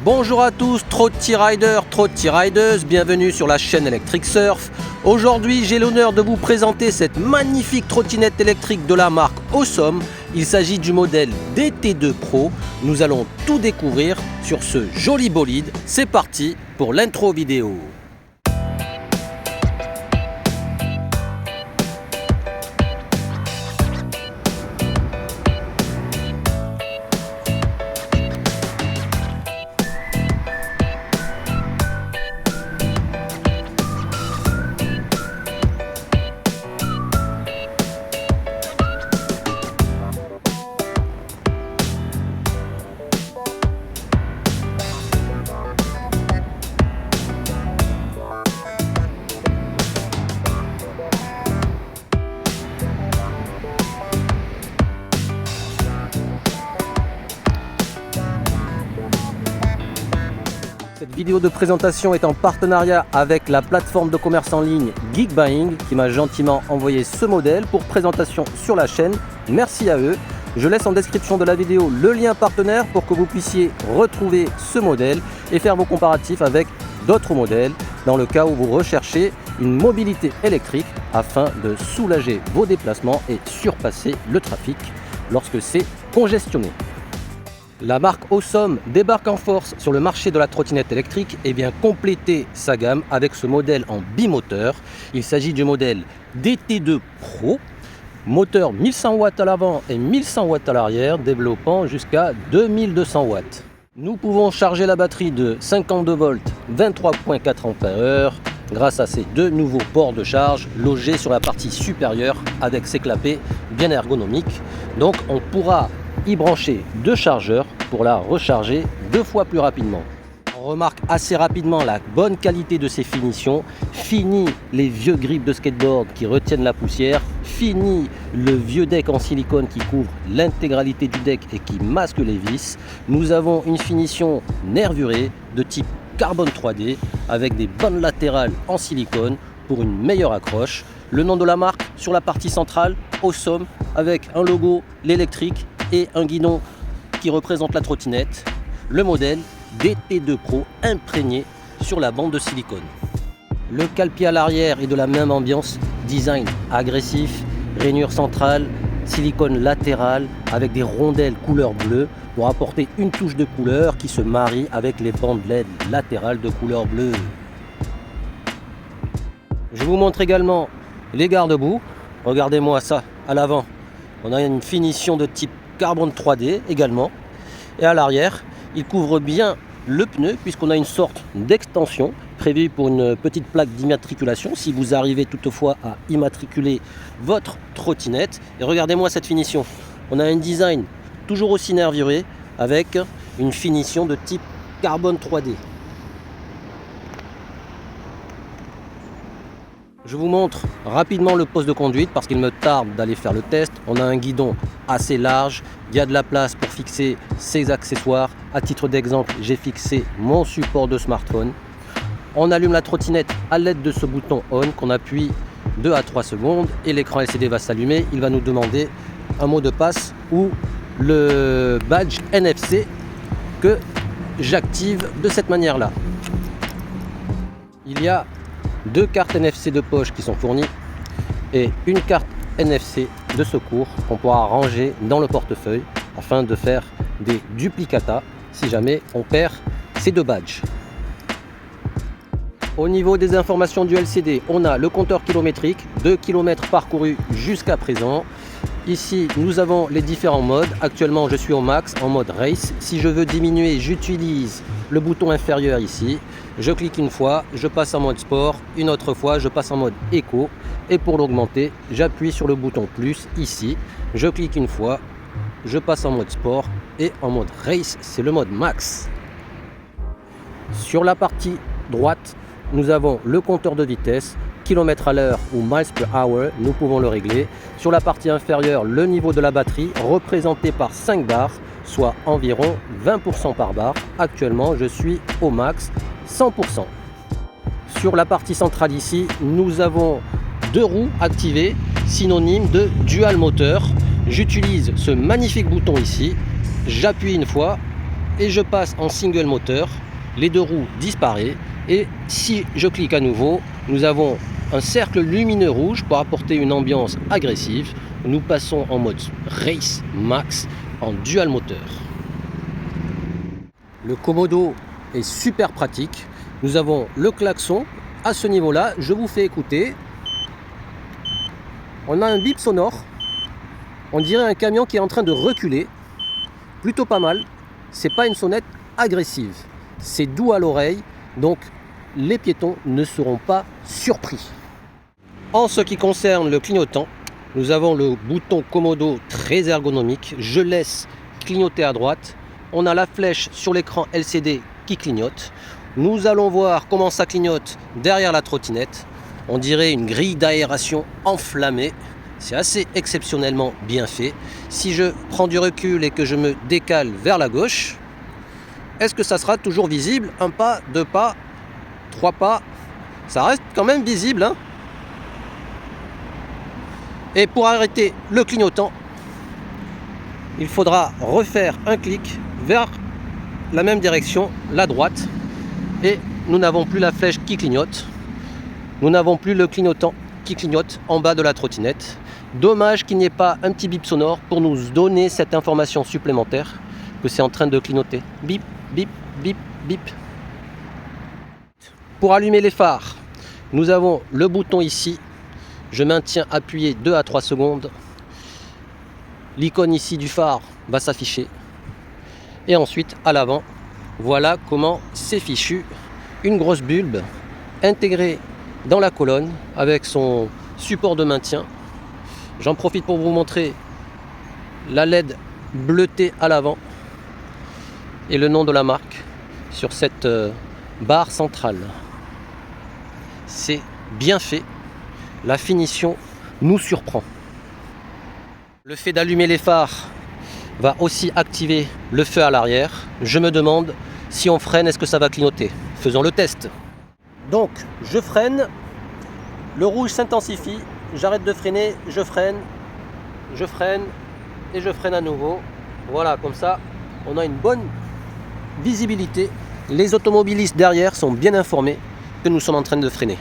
Bonjour à tous, Trotty Riders, Trotty Riders, bienvenue sur la chaîne Electric Surf. Aujourd'hui, j'ai l'honneur de vous présenter cette magnifique trottinette électrique de la marque Awesome. Il s'agit du modèle DT2 Pro. Nous allons tout découvrir sur ce joli bolide. C'est parti pour l'intro vidéo. Cette vidéo de présentation est en partenariat avec la plateforme de commerce en ligne Geekbuying qui m'a gentiment envoyé ce modèle pour présentation sur la chaîne. Merci à eux. Je laisse en description de la vidéo le lien partenaire pour que vous puissiez retrouver ce modèle et faire vos comparatifs avec d'autres modèles dans le cas où vous recherchez une mobilité électrique afin de soulager vos déplacements et surpasser le trafic lorsque c'est congestionné. La marque Awesome débarque en force sur le marché de la trottinette électrique et vient compléter sa gamme avec ce modèle en bimoteur. Il s'agit du modèle DT2 Pro, moteur 1100 watts à l'avant et 1100 watts à l'arrière, développant jusqu'à 2200 watts. Nous pouvons charger la batterie de 52 volts 23.4 ampères grâce à ces deux nouveaux ports de charge logés sur la partie supérieure avec ces clapets bien ergonomiques. Donc on pourra y brancher deux chargeurs pour la recharger 2 fois plus rapidement. On remarque assez rapidement la bonne qualité de ces finitions. Fini les vieux grips de skateboard qui retiennent la poussière. Fini le vieux deck en silicone qui couvre l'intégralité du deck et qui masque les vis. Nous avons une finition nervurée de type carbone 3D avec des bandes latérales en silicone pour une meilleure accroche. Le nom de la marque sur la partie centrale, Awesome, avec un logo, l'électrique et un guidon qui représente la trottinette. Le modèle DT2 Pro imprégné sur la bande de silicone. Le cale-pied à l'arrière est de la même ambiance, design agressif, rainure centrale, silicone latéral avec des rondelles couleur bleue pour apporter une touche de couleur qui se marie avec les bandes LED latérales de couleur bleue. Je vous montre également les garde-boue. Regardez-moi ça à l'avant. On a une finition de type carbone 3D également. Et à l'arrière, il couvre bien le pneu puisqu'on a une sorte d'extension prévue pour une petite plaque d'immatriculation si vous arrivez toutefois à immatriculer votre trottinette. Et regardez-moi cette finition. On a un design toujours aussi nervuré avec une finition de type carbone 3D. Je vous montre rapidement le poste de conduite parce qu'il me tarde d'aller faire le test. On a un guidon assez large, il y a de la place pour fixer ses accessoires. À titre d'exemple, j'ai fixé mon support de smartphone. On allume la trottinette à l'aide de ce bouton on qu'on appuie 2 à 3 secondes et l'écran LCD va s'allumer. Il va nous demander un mot de passe ou le badge NFC que j'active de cette manière-là. Il y a 2 cartes NFC de poche qui sont fournies et une carte NFC de secours qu'on pourra ranger dans le portefeuille afin de faire des duplicata si jamais on perd ces 2 badges. Au niveau des informations du LCD, on a le compteur kilométrique, 2 km parcourus jusqu'à présent. Ici, nous avons les différents modes. Actuellement, je suis au max, en mode race. Si je veux diminuer, j'utilise le bouton inférieur ici. Je clique une fois, je passe en mode sport. Une autre fois, je passe en mode éco. Et pour l'augmenter, j'appuie sur le bouton plus ici. Je clique une fois, je passe en mode sport. Et en mode race, c'est le mode max. Sur la partie droite, nous avons le compteur de vitesse. Km à l'heure ou miles per hour, nous pouvons le régler. Sur la partie inférieure, le niveau de la batterie représenté par 5 barres, soit environ 20% par barre. Actuellement, je suis au max 100%. Sur la partie centrale ici, nous avons 2 roues activées, synonyme de dual moteur. J'utilise ce magnifique bouton ici, j'appuie une fois et je passe en single moteur, les deux roues disparaissent et si je clique à nouveau, nous avons un cercle lumineux rouge pour apporter une ambiance agressive. Nous passons en mode Race Max en dual moteur. Le Komodo est super pratique. Nous avons le klaxon à ce niveau-là. Je vous fais écouter. On a un bip sonore. On dirait un camion qui est en train de reculer. Plutôt pas mal. C'est pas une sonnette agressive. C'est doux à l'oreille. Donc les piétons ne seront pas surpris. En ce qui concerne le clignotant, nous avons le bouton Komodo très ergonomique. Je laisse clignoter à droite. On a la flèche sur l'écran LCD qui clignote. Nous allons voir comment ça clignote derrière la trottinette. On dirait une grille d'aération enflammée. C'est assez exceptionnellement bien fait. Si je prends du recul et que je me décale vers la gauche, est-ce que ça sera toujours visible? Un pas, deux pas, trois pas, ça reste quand même visible, hein. Et pour arrêter le clignotant, il faudra refaire un clic vers la même direction, la droite, et nous n'avons plus la flèche qui clignote, nous n'avons plus le clignotant qui clignote en bas de la trottinette. Dommage qu'il n'y ait pas un petit bip sonore pour nous donner cette information supplémentaire que c'est en train de clignoter. Bip, bip, bip, bip. Pour allumer les phares, nous avons le bouton ici. Je maintiens appuyé 2 à 3 secondes. L'icône ici du phare va s'afficher. Et ensuite, à l'avant, voilà comment c'est fichu. Une grosse bulbe intégrée dans la colonne avec son support de maintien. J'en profite pour vous montrer la LED bleutée à l'avant et le nom de la marque sur cette barre centrale. C'est bien fait. La finition nous surprend. Le fait d'allumer les phares va aussi activer le feu à l'arrière. Je me demande si on freine, est-ce que ça va clignoter? Faisons le test. Donc je freine, le rouge s'intensifie, j'arrête de freiner, je freine et je freine à nouveau. Voilà, comme ça on a une bonne visibilité. Les automobilistes derrière sont bien informés que nous sommes en train de freiner.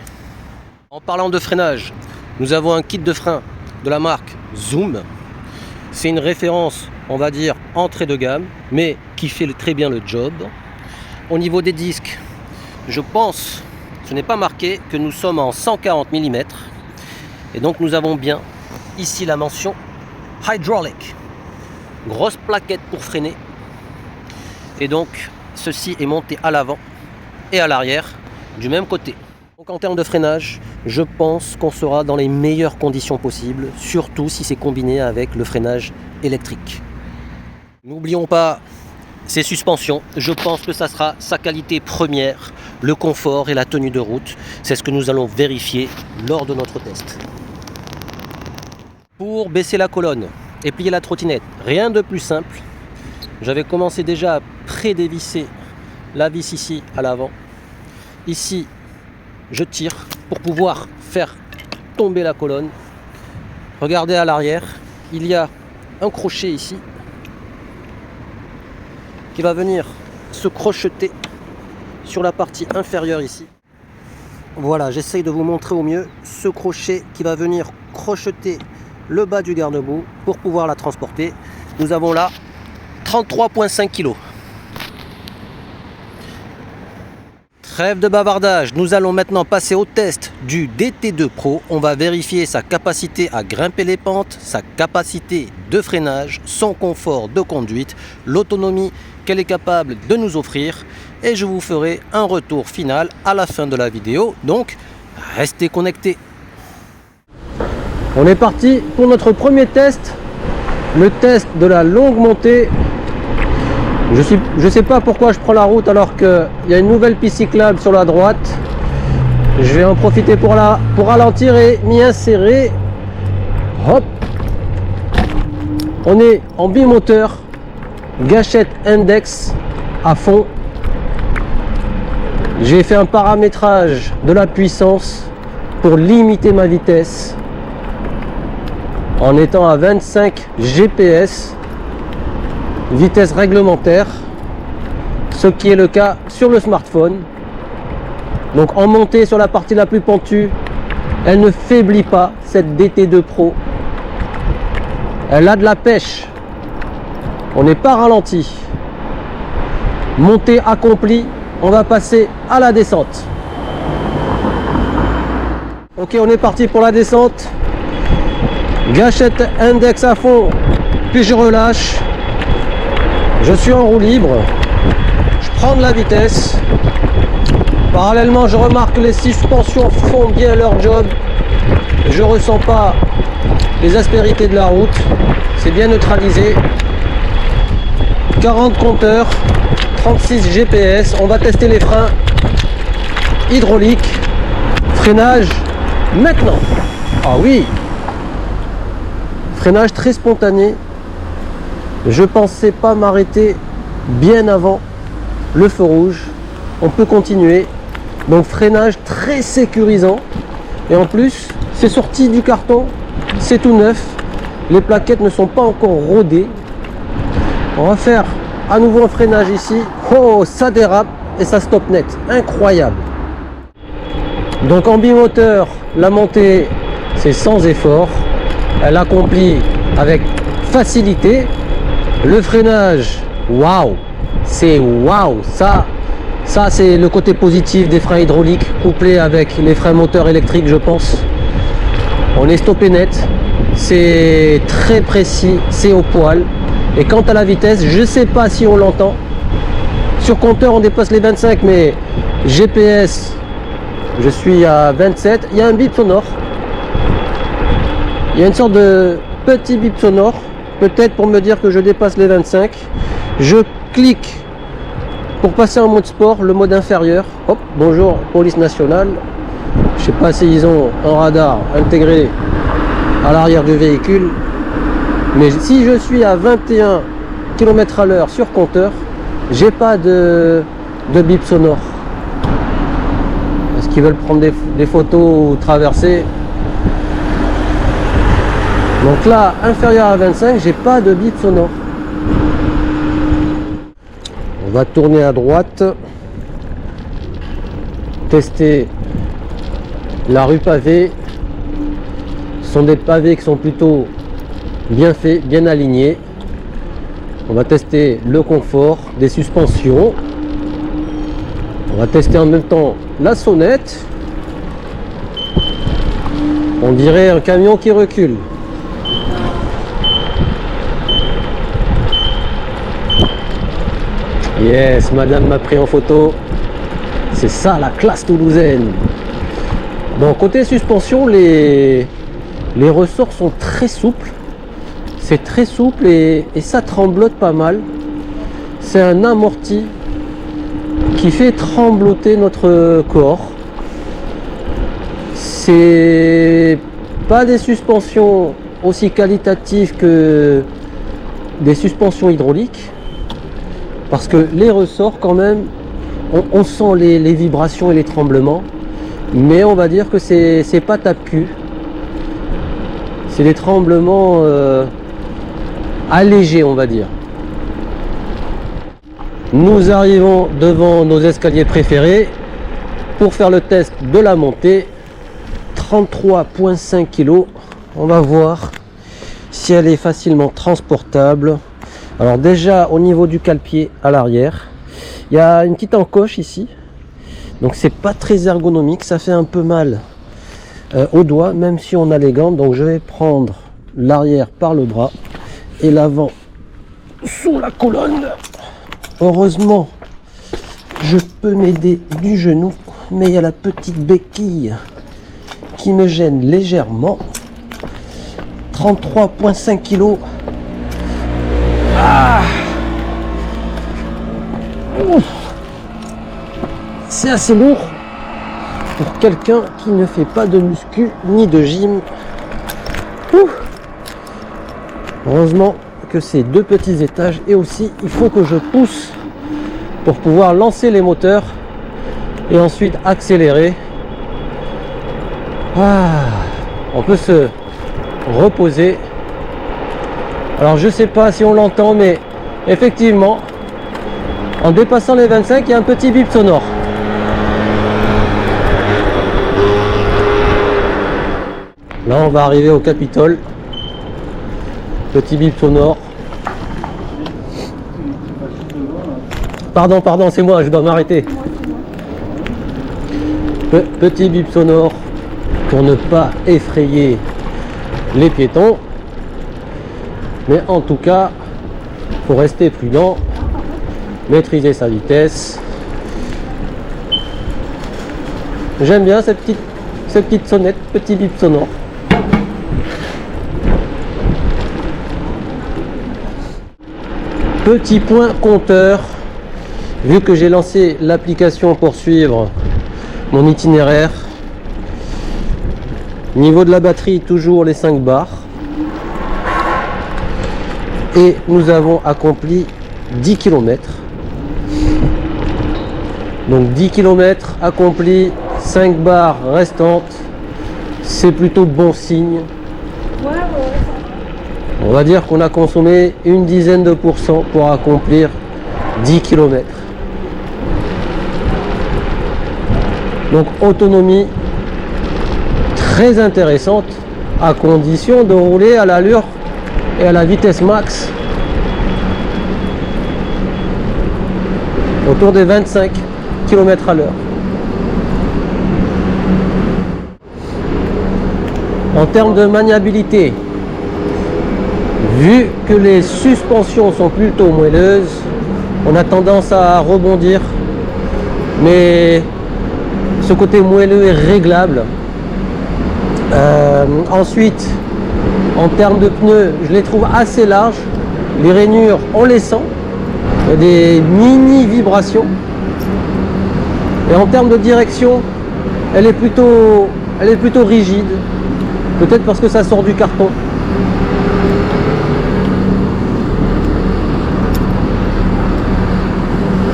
En parlant de freinage, nous avons un kit de frein de la marque Zoom. C'est une référence, on va dire, entrée de gamme, mais qui fait très bien le job. Au niveau des disques, je pense, ce n'est pas marqué, que nous sommes en 140 mm. Et donc nous avons bien ici la mention Hydraulic. Grosse plaquette pour freiner. Et donc ceci est monté à l'avant et à l'arrière du même côté. Donc en termes de freinage, je pense qu'on sera dans les meilleures conditions possibles, surtout si c'est combiné avec le freinage électrique. N'oublions pas ces suspensions, je pense que ça sera sa qualité première, le confort et la tenue de route. C'est ce que nous allons vérifier lors de notre test. Pour baisser la colonne et plier la trottinette, rien de plus simple. J'avais commencé déjà à pré-dévisser la vis ici à l'avant. Ici, je tire pour pouvoir faire tomber la colonne. Regardez à l'arrière, il y a un crochet ici qui va venir se crocheter sur la partie inférieure ici. Voilà, j'essaye de vous montrer au mieux ce crochet qui va venir crocheter le bas du garde-boue pour pouvoir la transporter. Nous avons là 33,5 kg. Trêve de bavardage, nous allons maintenant passer au test du DT2 Pro. On va vérifier sa capacité à grimper les pentes, sa capacité de freinage, son confort de conduite, l'autonomie qu'elle est capable de nous offrir. Et je vous ferai un retour final à la fin de la vidéo. Donc, restez connectés. On est parti pour notre premier test, le test de la longue montée. Je sais pas pourquoi je prends la route alors qu'il y a une nouvelle piste cyclable sur la droite. Je vais en profiter pour ralentir et m'y insérer. Hop. On est en bimoteur, gâchette index à fond. J'ai fait un paramétrage de la puissance pour limiter ma vitesse en étant à 25 GPS. Vitesse réglementaire. ce qui est le cas sur le smartphone. Donc en montée sur la partie la plus pentue, elle ne faiblit pas, cette DT2 Pro. Elle a de la pêche. On n'est pas ralenti. Montée accomplie, on va passer à la descente. Ok, on est parti pour la descente. Gâchette index à fond, puis je relâche. Je suis en roue libre. Je prends de la vitesse. Parallèlement, je remarque que les suspensions font bien leur job. Je ressens pas les aspérités de la route. C'est bien neutralisé. 40 compteurs, 36 GPS. On va tester les freins hydrauliques. Freinage maintenant. Ah oui, freinage très spontané. Je pensais pas m'arrêter bien avant le feu rouge. On peut continuer. Donc freinage très sécurisant. Et en plus, c'est sorti du carton. C'est tout neuf. Les plaquettes ne sont pas encore rodées. On va faire à nouveau un freinage ici. Oh, ça dérape et ça stoppe net. Incroyable. Donc en bimoteur, la montée, c'est sans effort. Elle accomplit avec facilité. Le freinage, waouh, c'est waouh. Ça c'est le côté positif des freins hydrauliques couplés avec les freins moteurs électriques, je pense. On est stoppé net. C'est très précis, c'est au poil. Et quant à la vitesse, je ne sais pas si on l'entend. Sur compteur, on dépasse les 25, mais GPS, je suis à 27. Il y a un bip sonore. Il y a une sorte de petit bip sonore, peut-être pour me dire que je dépasse les 25. Je clique pour passer en mode sport, le mode inférieur. Hop, bonjour, police nationale. Je ne sais pas s'ils ont un radar intégré à l'arrière du véhicule. Mais si je suis à 21 km/h sur compteur, j'ai pas de bip sonore. Est-ce qu'ils veulent prendre des photos ou traverser? Donc là, inférieur à 25, j'ai pas de bip sonore. On va tourner à droite, tester la rue pavée. Ce sont des pavés qui sont plutôt bien faits, bien alignés. On va tester le confort des suspensions. On va tester en même temps la sonnette. On dirait un camion qui recule. Yes, madame m'a pris en photo. C'est ça la classe toulousaine. Bon, côté suspension, les ressorts sont très souples. C'est très souple et ça tremblote pas mal. C'est un amorti qui fait trembloter notre corps. C'est pas des suspensions aussi qualitatives que des suspensions hydrauliques, parce que les ressorts quand même, on sent les vibrations et les tremblements, mais on va dire que c'est pas tape-cul. C'est des tremblements allégés, on va dire. Nous arrivons devant nos escaliers préférés pour faire le test de la montée. 33,5 kg. On va voir si elle est facilement transportable. Alors déjà au niveau du cale-pied à l'arrière, il y a une petite encoche ici. Donc c'est pas très ergonomique, ça fait un peu mal au doigt, même si on a les gants. Donc je vais prendre l'arrière par le bras et l'avant sous la colonne. Heureusement, je peux m'aider du genou, mais il y a la petite béquille qui me gêne légèrement. 33,5 kg. Ah, c'est assez lourd pour quelqu'un qui ne fait pas de muscu ni de gym. Heureusement que c'est 2 petits étages, et aussi il faut que je pousse pour pouvoir lancer les moteurs et ensuite accélérer. On peut se reposer. Alors je sais pas si on l'entend, mais effectivement En dépassant les 25, il y a un petit bip sonore. Là, on va arriver au Capitole. Petit bip sonore. Pardon, c'est moi, je dois m'arrêter. Petit bip sonore pour ne pas effrayer les piétons. Mais en tout cas, il faut rester prudent, maîtriser sa vitesse. J'aime bien cette petite sonnette, petit bip sonore. Petit point compteur, vu que j'ai lancé l'application pour suivre mon itinéraire. Niveau de la batterie, toujours les 5 bars. Et nous avons accompli 10 km. Donc 10 km accomplis, 5 barres restantes. C'est plutôt bon signe. On va dire qu'on a consommé une dizaine de pourcents pour accomplir 10 km. Donc autonomie très intéressante à condition de rouler à l'allure et à la vitesse max autour des 25 km à l'heure. En termes de maniabilité, vu que les suspensions sont plutôt moelleuses, on a tendance à rebondir, mais ce côté moelleux est réglable. Ensuite, en termes de pneus, je les trouve assez larges. Les rainures, on les sent. Il y a des mini vibrations. Et en termes de direction, elle est plutôt rigide. Peut-être parce que ça sort du carton.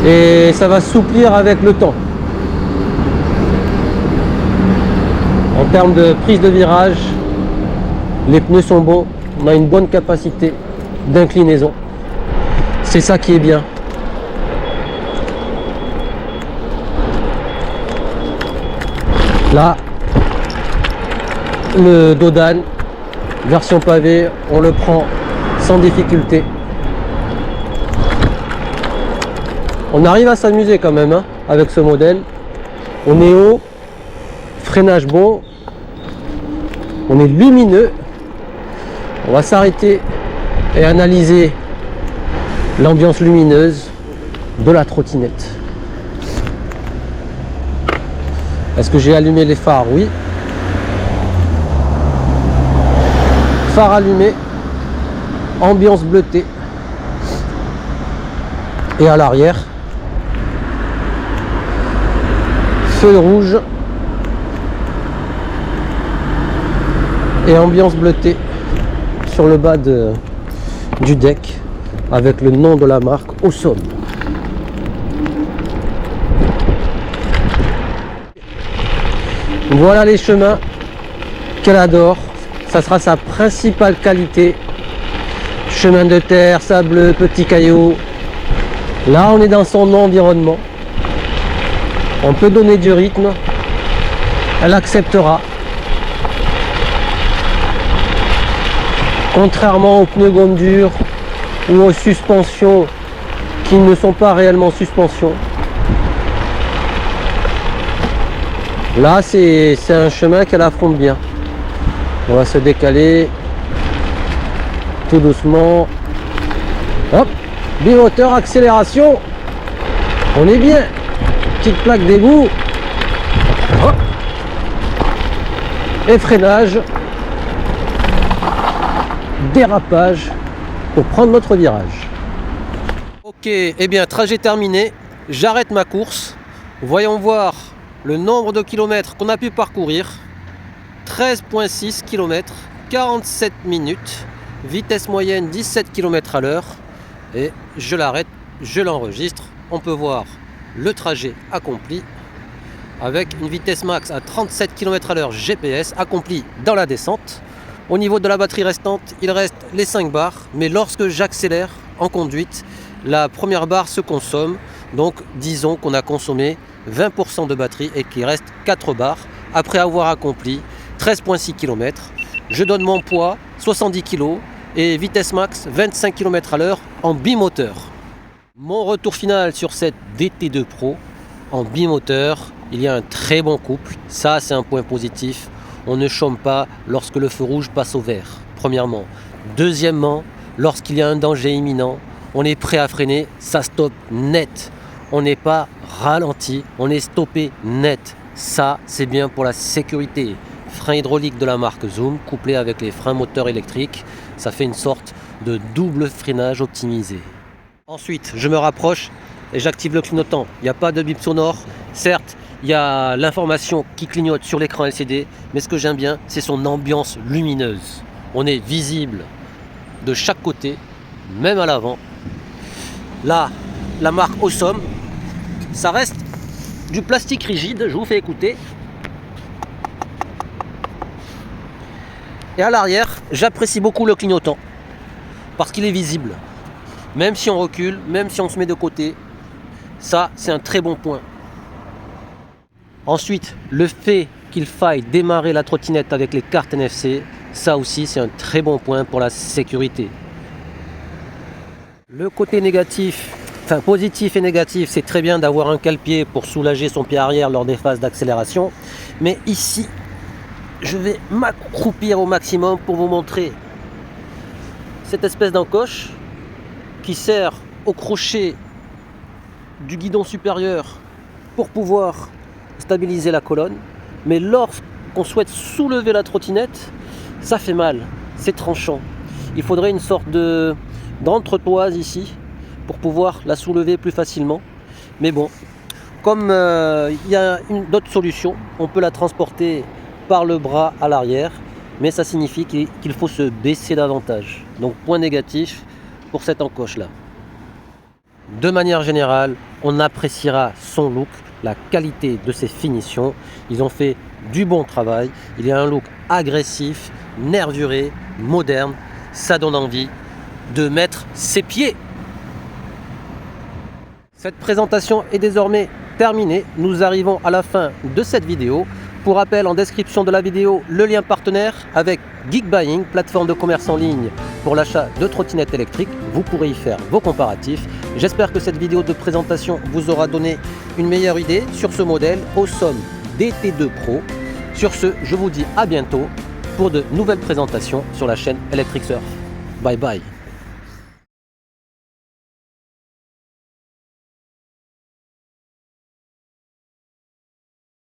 Et ça va s'assouplir avec le temps. En termes de prise de virage, les pneus sont bons, on a une bonne capacité d'inclinaison. C'est ça qui est bien. Là, le dos d'âne, version pavé, on le prend sans difficulté. On arrive à s'amuser quand même hein, avec ce modèle. On est haut, freinage bon, on est lumineux. On va s'arrêter et analyser l'ambiance lumineuse de la trottinette. Est-ce que j'ai allumé les phares? Oui. Phare allumé, ambiance bleutée. Et à l'arrière, feu rouge et ambiance bleutée sur le bas du deck avec le nom de la marque au sommet. Voilà les chemins qu'elle adore. Ça sera sa principale qualité. Chemin de terre, sableux, petits cailloux. Là, on est dans son environnement. On peut donner du rythme. Elle acceptera. Contrairement aux pneus gomme dure ou aux suspensions qui ne sont pas réellement suspensions. Là, c'est un chemin qu'elle affronte bien. On va se décaler tout doucement. Hop, bimoteur, accélération. On est bien. Petite plaque d'égout. Hop. Et freinage. Dérapage pour prendre notre virage. Ok, et bien trajet terminé. J'arrête ma course. Voyons voir le nombre de kilomètres qu'on a pu parcourir. 13,6 km, 47 minutes, vitesse moyenne 17 km à l'heure. Et je l'arrête, je l'enregistre. On peut voir le trajet accompli avec une vitesse max à 37 km à l'heure GPS accompli dans la descente. Au niveau de la batterie restante, il reste les 5 barres, mais lorsque j'accélère en conduite, la première barre se consomme. Donc disons qu'on a consommé 20% de batterie et qu'il reste 4 bars après avoir accompli 13,6 km. Je donne mon poids 70 kg et vitesse max 25 km à l'heure en bimoteur. Mon retour final sur cette DT2 Pro en bimoteur, il y a un très bon couple, ça c'est un point positif. On ne chôme pas lorsque le feu rouge passe au vert, premièrement. Deuxièmement, lorsqu'il y a un danger imminent, on est prêt à freiner, ça stoppe net. On n'est pas ralenti, on est stoppé net. Ça, c'est bien pour la sécurité. Frein hydraulique de la marque Zoom, couplé avec les freins moteurs électriques, ça fait une sorte de double freinage optimisé. Ensuite, je me rapproche et j'active le clignotant. Il n'y a pas de bip sonore. Certes, il y a l'information qui clignote sur l'écran LCD, mais ce que j'aime bien, c'est son ambiance lumineuse. On est visible de chaque côté, même à l'avant. Là, la marque Awesome, ça reste du plastique rigide, je vous fais écouter. Et à l'arrière, j'apprécie beaucoup le clignotant, parce qu'il est visible. Même si on recule, même si on se met de côté, ça c'est un très bon point. Ensuite, le fait qu'il faille démarrer la trottinette avec les cartes NFC, ça aussi c'est un très bon point pour la sécurité. Le côté négatif, enfin positif et négatif, c'est très bien d'avoir un cale-pied pour soulager son pied arrière lors des phases d'accélération. Mais ici, je vais m'accroupir au maximum pour vous montrer cette espèce d'encoche qui sert au crochet du guidon supérieur pour pouvoir stabiliser la colonne. Mais lorsqu'on souhaite soulever la trottinette, ça fait mal, c'est tranchant. Il faudrait une sorte d'entretoise ici pour pouvoir la soulever plus facilement. Mais bon, comme il y a d'autres solutions, on peut la transporter par le bras à l'arrière, mais ça signifie qu'il faut se baisser davantage. Donc point négatif pour cette encoche là. De manière générale, on appréciera son look, la qualité de ses finitions. Ils ont fait du bon travail. Il y a un look agressif, nervuré, moderne. Ça donne envie de mettre ses pieds. Cette présentation est désormais terminée. Nous arrivons à la fin de cette vidéo. Pour rappel, en description de la vidéo, le lien partenaire avec Geek Buying, plateforme de commerce en ligne pour l'achat de trottinettes électriques. Vous pourrez y faire vos comparatifs. J'espère que cette vidéo de présentation vous aura donné une meilleure idée sur ce modèle Awesome DT2 Pro. Sur ce, je vous dis à bientôt pour de nouvelles présentations sur la chaîne Electric Surf. Bye bye.